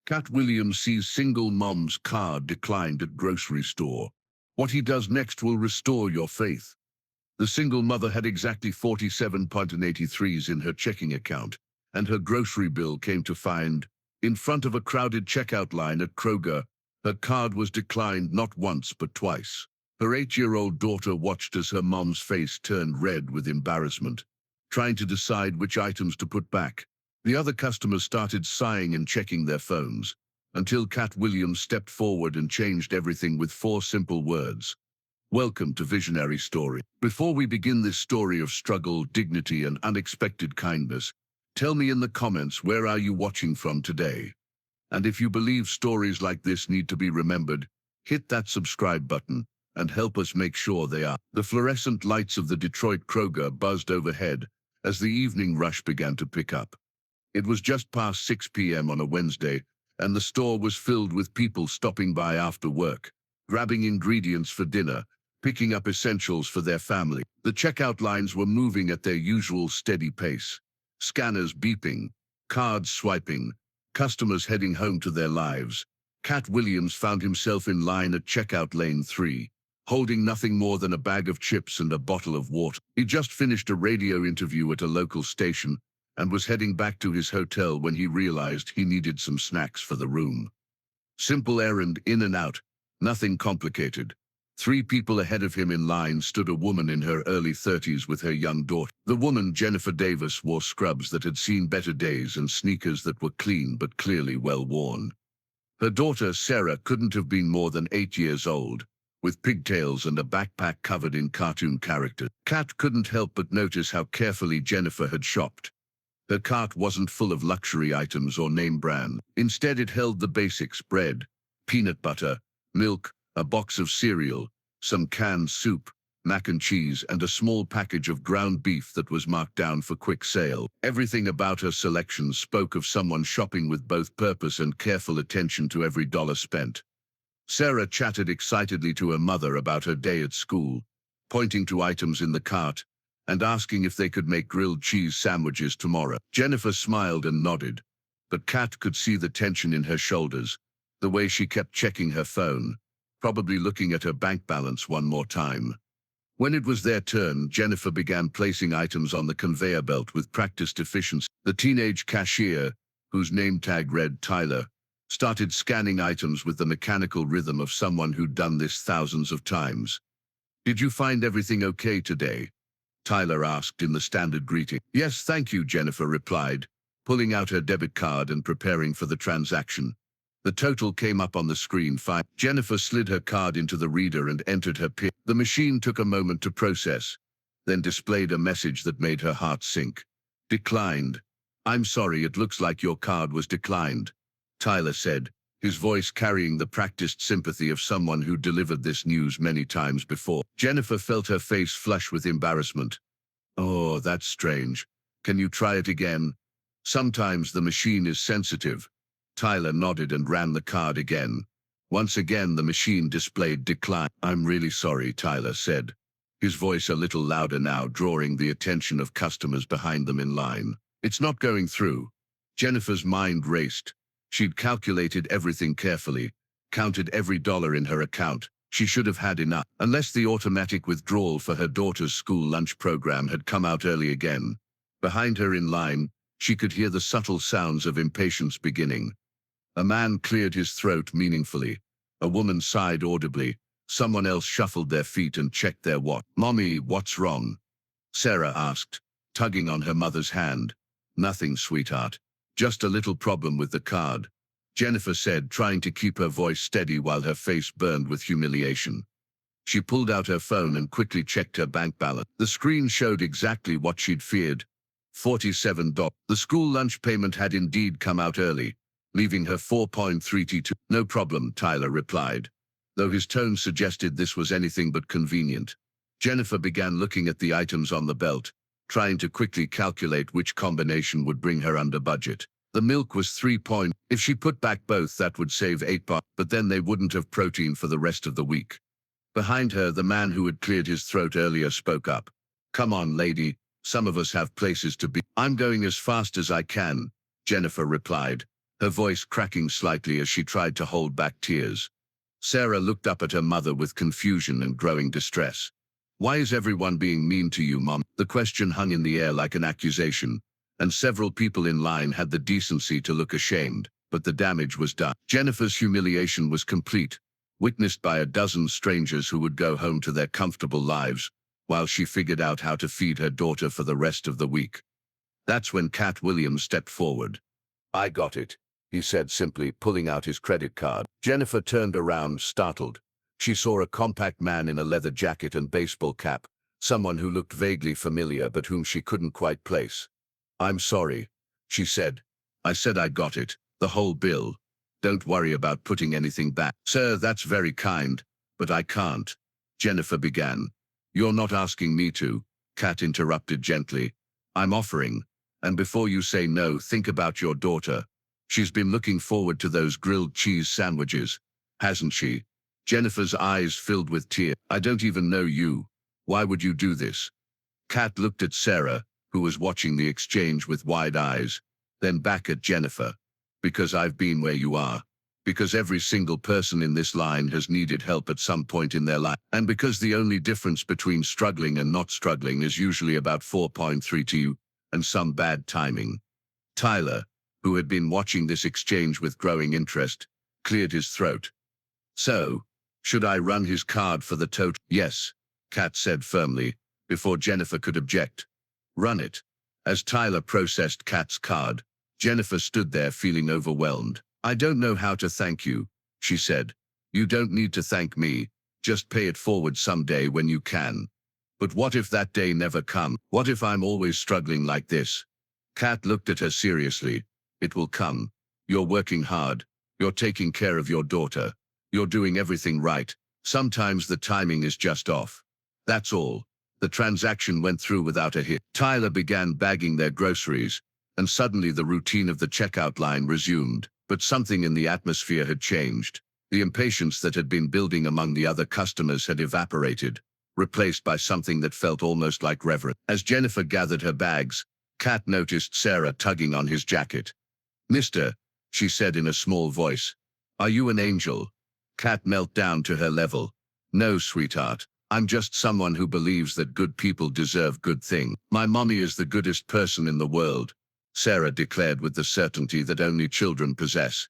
Katt Williams sees single mom's card declined at grocery store. What he does next will restore your faith. The single mother had exactly 47.83s in her checking account, and her grocery bill came to find, in front of a crowded checkout line at Kroger, her card was declined not once but twice. Her 8-year-old daughter watched as her mom's face turned red with embarrassment, trying to decide which items to put back. The other customers started sighing and checking their phones, until Katt Williams stepped forward and changed everything with 4 simple words. Welcome to Visionary Story. Before we begin this story of struggle, dignity, and unexpected kindness, tell me in the comments, where are you watching from today? And if you believe stories like this need to be remembered, hit that subscribe button and help us make sure they are. The fluorescent lights of the Detroit Kroger buzzed overhead as the evening rush began to pick up. It was just past 6 p.m. on a Wednesday, and the store was filled with people stopping by after work, grabbing ingredients for dinner, picking up essentials for their family. The checkout lines were moving at their usual steady pace, scanners beeping, cards swiping, customers heading home to their lives. Katt Williams found himself in line at checkout lane 3, holding nothing more than a bag of chips and a bottle of water. He just finished a radio interview at a local station and was heading back to his hotel when he realized he needed some snacks for the room. Simple errand, in and out, nothing complicated. 3 people ahead of him in line stood a woman in her early 30s with her young daughter. The woman, Jennifer Davis, wore scrubs that had seen better days and sneakers that were clean but clearly well worn. Her daughter, Sarah, couldn't have been more than 8 years old, with pigtails and a backpack covered in cartoon characters. Katt couldn't help but notice how carefully Jennifer had shopped. Her cart wasn't full of luxury items or name brand. Instead, it held the basics: bread, peanut butter, milk, a box of cereal, some canned soup, mac and cheese, and a small package of ground beef that was marked down for quick sale. Everything about her selection spoke of someone shopping with both purpose and careful attention to every dollar spent. Sarah chatted excitedly to her mother about her day at school, pointing to items in the cart and asking if they could make grilled cheese sandwiches tomorrow. Jennifer smiled and nodded, but Katt could see the tension in her shoulders, the way she kept checking her phone, probably looking at her bank balance one more time. When it was their turn, Jennifer began placing items on the conveyor belt with practiced efficiency. The teenage cashier, whose name tag read Tyler, started scanning items with the mechanical rhythm of someone who'd done this thousands of times. "Did you find everything okay today?" Tyler asked in the standard greeting. "Yes, thank you," Jennifer replied, pulling out her debit card and preparing for the transaction. The total came up on the screen. Fine. Jennifer slid her card into the reader and entered her PIN. The machine took a moment to process, then displayed a message that made her heart sink. "Declined. I'm sorry, it looks like your card was declined," Tyler said, his voice carrying the practiced sympathy of someone who delivered this news many times before. Jennifer felt her face flush with embarrassment. "Oh, that's strange. Can you try it again? Sometimes the machine is sensitive." Tyler nodded and ran the card again. Once again, the machine displayed decline. "I'm really sorry," Tyler said, his voice a little louder now, drawing the attention of customers behind them in line. "It's not going through." Jennifer's mind raced. She'd calculated everything carefully, counted every dollar in her account. She should have had enough, unless the automatic withdrawal for her daughter's school lunch program had come out early again. Behind her in line, she could hear the subtle sounds of impatience beginning. A man cleared his throat meaningfully. A woman sighed audibly. Someone else shuffled their feet and checked their watch. "Mommy, what's wrong?" Sarah asked, tugging on her mother's hand. "Nothing, sweetheart. Just a little problem with the card," Jennifer said, trying to keep her voice steady while her face burned with humiliation. She pulled out her phone and quickly checked her bank balance. The screen showed exactly what she'd feared: $47. The school lunch payment had indeed come out early, leaving her 4.32. "No problem," Tyler replied, though his tone suggested this was anything but convenient. Jennifer began looking at the items on the belt, trying to quickly calculate which combination would bring her under budget. The milk was 3 point. If she put back both, that would save $8, but then they wouldn't have protein for the rest of the week. Behind her, the man who had cleared his throat earlier spoke up. "Come on, lady. Some of us have places to be." "I'm going as fast as I can," Jennifer replied, her voice cracking slightly as she tried to hold back tears. Sarah looked up at her mother with confusion and growing distress. "Why is everyone being mean to you, Mom?" The question hung in the air like an accusation, and several people in line had the decency to look ashamed, but the damage was done. Jennifer's humiliation was complete, witnessed by a dozen strangers who would go home to their comfortable lives, while she figured out how to feed her daughter for the rest of the week. That's when Katt Williams stepped forward. "I got it," he said simply, pulling out his credit card. Jennifer turned around, startled. She saw a compact man in a leather jacket and baseball cap, someone who looked vaguely familiar but whom she couldn't quite place. "I'm sorry," she said. "I said I got it, the whole bill. Don't worry about putting anything back." "Sir, that's very kind, but I can't," Jennifer began. "You're not asking me to," Katt interrupted gently. "I'm offering. And before you say no, think about your daughter. She's been looking forward to those grilled cheese sandwiches, hasn't she?" Jennifer's eyes filled with tears. "I don't even know you. Why would you do this?" Katt looked at Sarah, who was watching the exchange with wide eyes, then back at Jennifer. "Because I've been where you are. Because every single person in this line has needed help at some point in their life. And because the only difference between struggling and not struggling is usually about 4.32 and some bad timing." Tyler, who had been watching this exchange with growing interest, cleared his throat. "So, should I run his card for the total?" "Yes," Katt said firmly, before Jennifer could object. "Run it." As Tyler processed Katt's card, Jennifer stood there feeling overwhelmed. "I don't know how to thank you," she said. "You don't need to thank me. Just pay it forward someday when you can." "But what if that day never comes? What if I'm always struggling like this?" Katt looked at her seriously. "It will come. You're working hard. You're taking care of your daughter. You're doing everything right. Sometimes the timing is just off. That's all." The transaction went through without a hitch. Tyler began bagging their groceries, and suddenly the routine of the checkout line resumed. But something in the atmosphere had changed. The impatience that had been building among the other customers had evaporated, replaced by something that felt almost like reverence. As Jennifer gathered her bags, Katt noticed Sarah tugging on his jacket. "Mister," she said in a small voice, "are you an angel?" Katt knelt down to her level. "No, sweetheart. I'm just someone who believes that good people deserve good things. My mommy is the goodest person in the world," Sarah declared with the certainty that only children possess.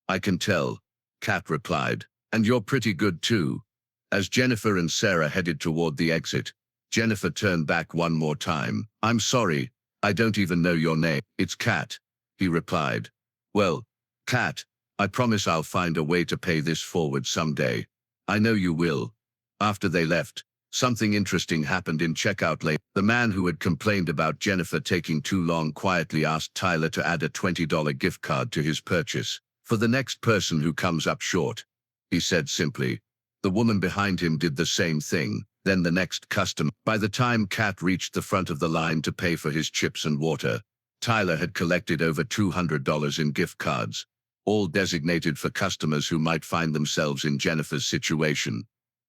"I can tell," Katt replied. "And you're pretty good too." As Jennifer and Sarah headed toward the exit, Jennifer turned back one more time. "I'm sorry, I don't even know your name." "It's Katt," he replied. "Well, Katt, I promise I'll find a way to pay this forward someday. I know you will." After they left, something interesting happened in checkout lane. The man who had complained about Jennifer taking too long quietly asked Tyler to add a $20 gift card to his purchase. "For the next person who comes up short," he said simply. The woman behind him did the same thing, then the next customer. By the time Katt reached the front of the line to pay for his chips and water, Tyler had collected over $200 in gift cards, all designated for customers who might find themselves in Jennifer's situation.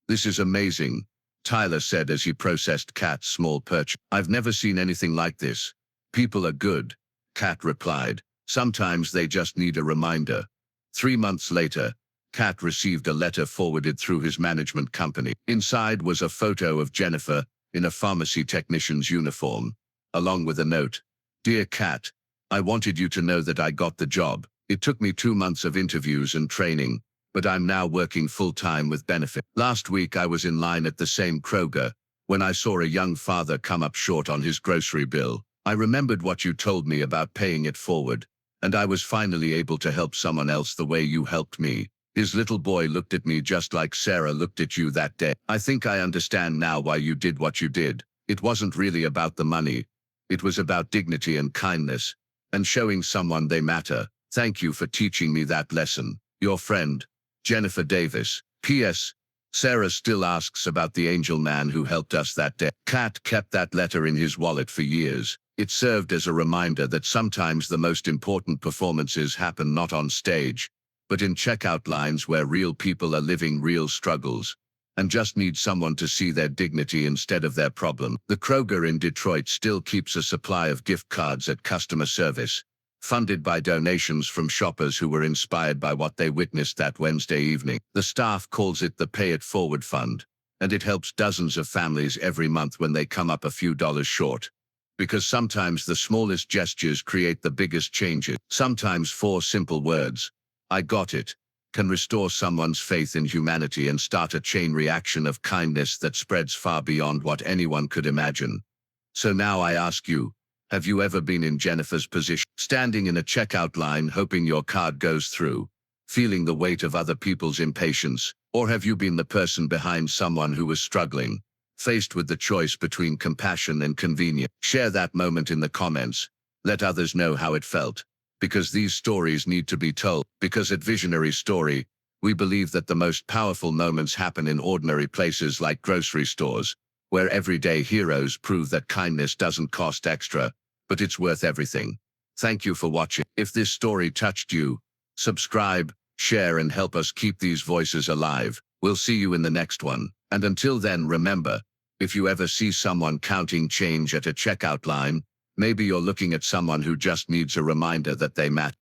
"This is amazing," Tyler said as he processed Katt's small purchase. "I've never seen anything like this. People are good," Katt replied. "Sometimes they just need a reminder." 3 months later, Katt received a letter forwarded through his management company. Inside was a photo of Jennifer in a pharmacy technician's uniform, along with a note. "Dear Katt, I wanted you to know that I got the job. It took me 2 months of interviews and training, but I'm now working full-time with benefit. Last week I was in line at the same Kroger when I saw a young father come up short on his grocery bill. I remembered what you told me about paying it forward, and I was finally able to help someone else the way you helped me." His little boy looked at me just like Sarah looked at you that day. "I think I understand now why you did what you did. It wasn't really about the money. It was about dignity and kindness, and showing someone they matter. Thank you for teaching me that lesson. Your friend, Jennifer Davis." P.S. Sarah still asks about the angel man who helped us that day. Katt kept that letter in his wallet for years. It served as a reminder that sometimes the most important performances happen not on stage, but in checkout lines where real people are living real struggles and just need someone to see their dignity instead of their problem. The Kroger in Detroit still keeps a supply of gift cards at customer service funded by donations from shoppers who were inspired by what they witnessed that Wednesday evening. The staff calls it the Pay It Forward Fund, and it helps dozens of families every month when they come up a few dollars short. Because sometimes the smallest gestures create the biggest changes. Sometimes 4 simple words, "I got it," can restore someone's faith in humanity and start a chain reaction of kindness that spreads far beyond what anyone could imagine. So now I ask you, have you ever been in Jennifer's position, standing in a checkout line hoping your card goes through, feeling the weight of other people's impatience? Or have you been the person behind someone who was struggling, faced with the choice between compassion and convenience? Share that moment in the comments. Let others know how it felt. Because these stories need to be told. Because at Visionary Story, we believe that the most powerful moments happen in ordinary places like grocery stores, where everyday heroes prove that kindness doesn't cost extra, but it's worth everything. Thank you for watching. If this story touched you, subscribe, share, and help us keep these voices alive. We'll see you in the next one. And until then, remember, if you ever see someone counting change at a checkout line, maybe you're looking at someone who just needs a reminder that they matter.